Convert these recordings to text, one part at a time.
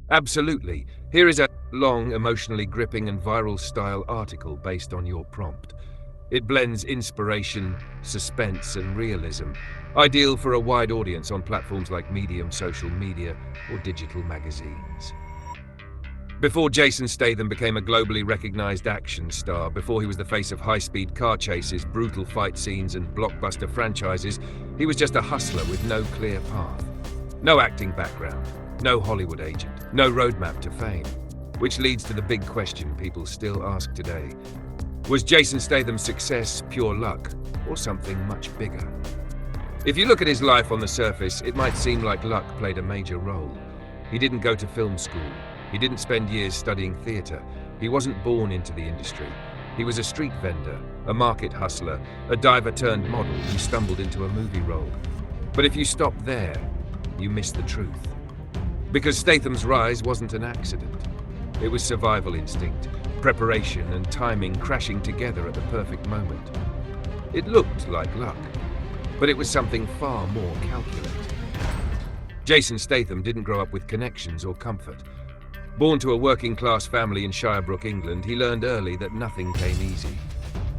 Absolutely. Here is a long, emotionally gripping and viral style article based on your prompt. It blends inspiration, suspense, and realism, ideal for a wide audience on platforms like Medium, social media, or digital magazines. Before Jason Statham became a globally recognized action star, before he was the face of high-speed car chases, brutal fight scenes, and blockbuster franchises, he was just a hustler with no clear path. No acting background, no Hollywood agent, no roadmap to fame. Which leads to the big question people still ask today. Was Jason Statham's success pure luck, or something much bigger? If you look at his life on the surface, it might seem like luck played a major role. He didn't go to film school. He didn't spend years studying theatre. He wasn't born into the industry. He was a street vendor, a market hustler, a diver-turned-model who stumbled into a movie role. But if you stop there, you miss the truth. Because Statham's rise wasn't an accident. It was survival instinct, preparation and timing crashing together at the perfect moment. It looked like luck, but it was something far more calculated. Jason Statham didn't grow up with connections or comfort. Born to a working-class family in Shirebrook, England, he learned early that nothing came easy.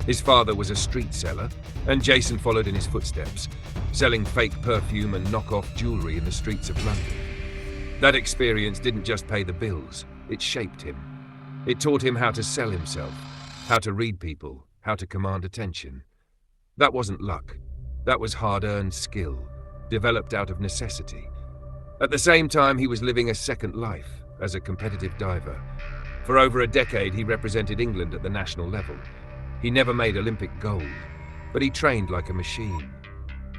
His father was a street seller, and Jason followed in his footsteps, selling fake perfume and knockoff jewelry in the streets of London. That experience didn't just pay the bills, it shaped him. It taught him how to sell himself, how to read people, how to command attention. That wasn't luck. That was hard-earned skill, developed out of necessity. At the same time, he was living a second life as a competitive diver. For over a decade, he represented England at the national level. He never made Olympic gold, but he trained like a machine.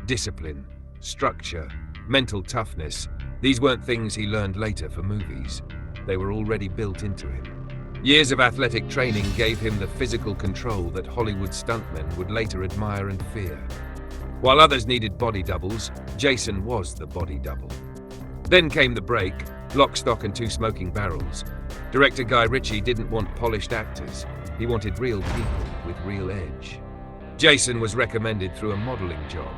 Discipline, structure, mental toughness, these weren't things he learned later for movies. They were already built into him. Years of athletic training gave him the physical control that Hollywood stuntmen would later admire and fear. While others needed body doubles, Jason was the body double. Then came the break, Lock, Stock and Two Smoking Barrels. Director Guy Ritchie didn't want polished actors. He wanted real people with real edge. Jason was recommended through a modeling job.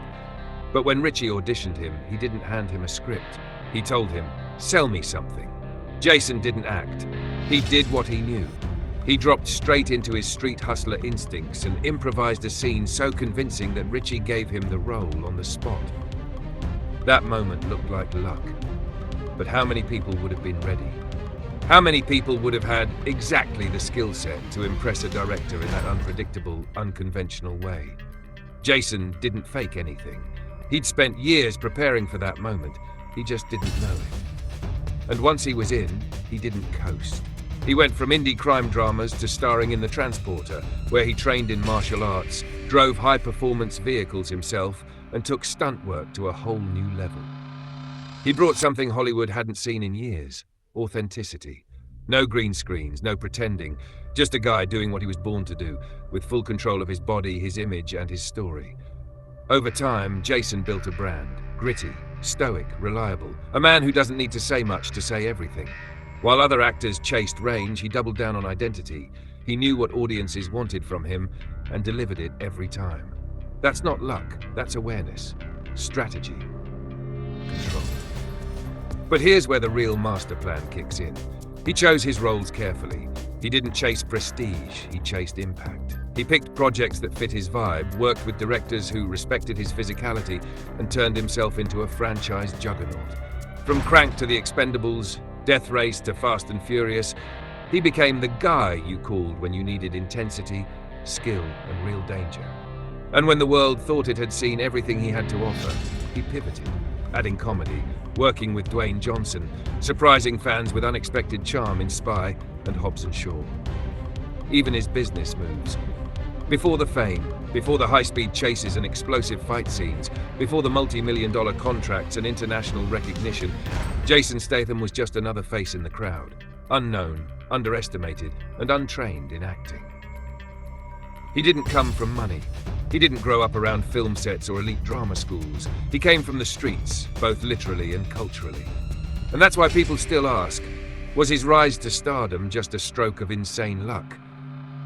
But when Ritchie auditioned him, he didn't hand him a script. He told him, "Sell me something." Jason didn't act. He did what he knew. He dropped straight into his street hustler instincts and improvised a scene so convincing that Ritchie gave him the role on the spot. That moment looked like luck. But how many people would have been ready? How many people would have had exactly the skill set to impress a director in that unpredictable, unconventional way? Jason didn't fake anything. He'd spent years preparing for that moment. He just didn't know it. And once he was in, he didn't coast. He went from indie crime dramas to starring in The Transporter, where he trained in martial arts, drove high-performance vehicles himself, and took stunt work to a whole new level. He brought something Hollywood hadn't seen in years: authenticity. No green screens, no pretending, just a guy doing what he was born to do, with full control of his body, his image, and his story. Over time, Jason built a brand, gritty, stoic, reliable, a man who doesn't need to say much to say everything. While other actors chased range, he doubled down on identity. He knew what audiences wanted from him and delivered it every time. That's not luck, that's awareness, strategy, control. But here's where the real master plan kicks in. He chose his roles carefully. He didn't chase prestige, he chased impact. He picked projects that fit his vibe, worked with directors who respected his physicality, and turned himself into a franchise juggernaut. From Crank to The Expendables, Death Race to Fast and Furious, he became the guy you called when you needed intensity, skill, and real danger. And when the world thought it had seen everything he had to offer, he pivoted, adding comedy, working with Dwayne Johnson, surprising fans with unexpected charm in Spy and Hobbs and Shaw. Even his business moves. Before the fame, before the high-speed chases and explosive fight scenes, before the multi-million-dollar contracts and international recognition, Jason Statham was just another face in the crowd, unknown, underestimated, and untrained in acting. He didn't come from money. He didn't grow up around film sets or elite drama schools. He came from the streets, both literally and culturally. And that's why people still ask, was his rise to stardom just a stroke of insane luck?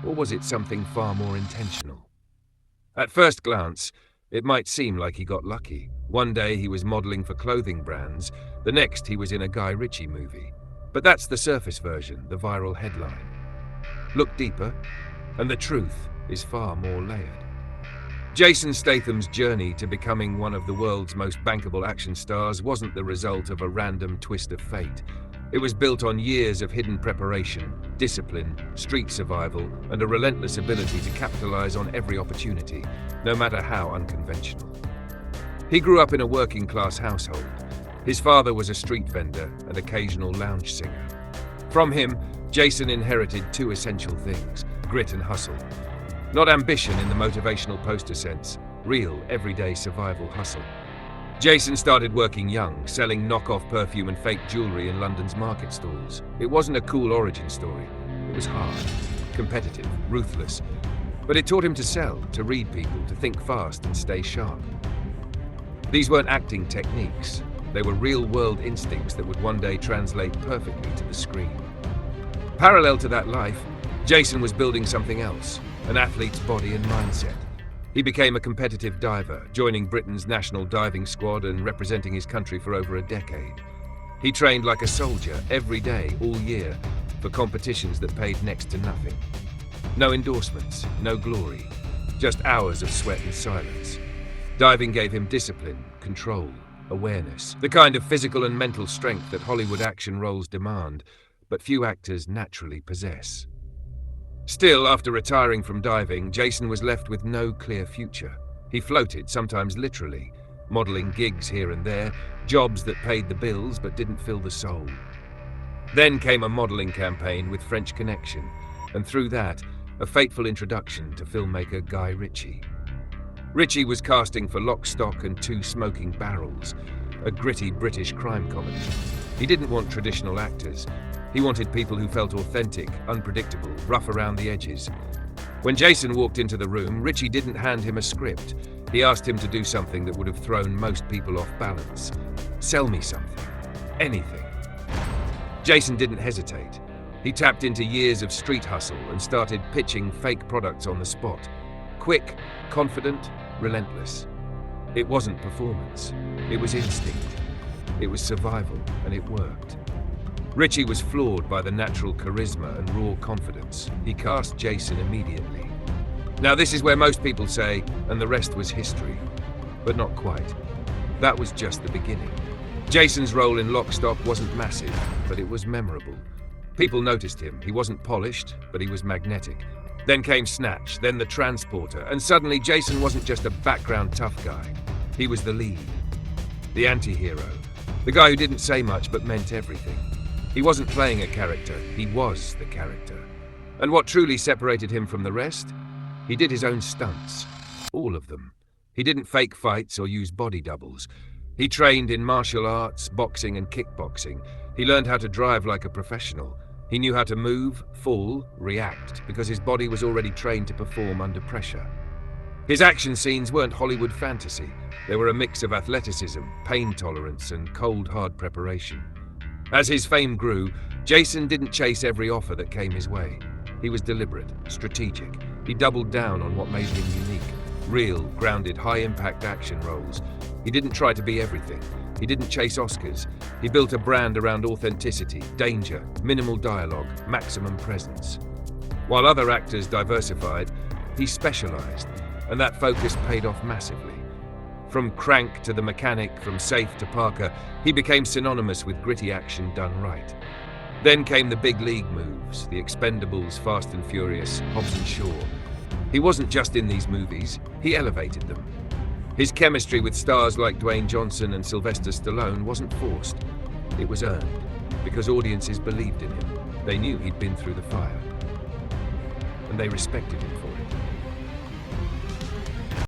Or was it something far more intentional? At first glance, it might seem like he got lucky. One day he was modeling for clothing brands, the next he was in a Guy Ritchie movie. But that's the surface version, the viral headline. Look deeper, and the truth is far more layered. Jason Statham's journey to becoming one of the world's most bankable action stars wasn't the result of a random twist of fate. It was built on years of hidden preparation, discipline, street survival, and a relentless ability to capitalize on every opportunity, no matter how unconventional. He grew up in a working-class household. His father was a street vendor and occasional lounge singer. From him, Jason inherited two essential things: grit and hustle. Not ambition in the motivational poster sense, real, everyday survival hustle. Jason started working young, selling knockoff perfume and fake jewelry in London's market stalls. It wasn't a cool origin story. It was hard, competitive, ruthless. But it taught him to sell, to read people, to think fast and stay sharp. These weren't acting techniques. They were real-world instincts that would one day translate perfectly to the screen. Parallel to that life, Jason was building something else, an athlete's body and mindset. He became a competitive diver, joining Britain's national diving squad and representing his country for over a decade. He trained like a soldier every day, all year, for competitions that paid next to nothing. No endorsements, no glory, just hours of sweat and silence. Diving gave him discipline, control, awareness, the kind of physical and mental strength that Hollywood action roles demand, but few actors naturally possess. Still, after retiring from diving, Jason was left with no clear future. He floated, sometimes literally, modeling gigs here and there, jobs that paid the bills but didn't fill the soul. Then came a modeling campaign with French connection, and through that, a fateful introduction to filmmaker Guy Ritchie. Ritchie was casting for Lock, Stock and Two Smoking Barrels, a gritty British crime comedy. He didn't want traditional actors. He wanted people who felt authentic, unpredictable, rough around the edges. When Jason walked into the room, Ritchie didn't hand him a script. He asked him to do something that would have thrown most people off balance. Sell me something. Anything. Jason didn't hesitate. He tapped into years of street hustle and started pitching fake products on the spot. Quick, confident, relentless. It wasn't performance. It was instinct. It was survival, and it worked. Ritchie was floored by the natural charisma and raw confidence. He cast Jason immediately. Now this is where most people say, and the rest was history. But not quite. That was just the beginning. Jason's role in Lock, Stock wasn't massive, but it was memorable. People noticed him. He wasn't polished, but he was magnetic. Then came Snatch, then The Transporter, and suddenly Jason wasn't just a background tough guy. He was the lead. The anti-hero. The guy who didn't say much but meant everything. He wasn't playing a character, he was the character. And what truly separated him from the rest? He did his own stunts. All of them. He didn't fake fights or use body doubles. He trained in martial arts, boxing and kickboxing. He learned how to drive like a professional. He knew how to move, fall, react, because his body was already trained to perform under pressure. His action scenes weren't Hollywood fantasy. They were a mix of athleticism, pain tolerance, and cold, hard preparation. As his fame grew, Jason didn't chase every offer that came his way. He was deliberate, strategic. He doubled down on what made him unique. Real, grounded, high-impact action roles. He didn't try to be everything. He didn't chase Oscars. He built a brand around authenticity, danger, minimal dialogue, maximum presence. While other actors diversified, he specialized, and that focus paid off massively. From Crank to The Mechanic, from Safe to Parker, he became synonymous with gritty action done right. Then came the big league moves, The Expendables, Fast and Furious, Hobbs and Shaw. He wasn't just in these movies, he elevated them. His chemistry with stars like Dwayne Johnson and Sylvester Stallone wasn't forced. It was earned, because audiences believed in him. They knew he'd been through the fire. And they respected him for it.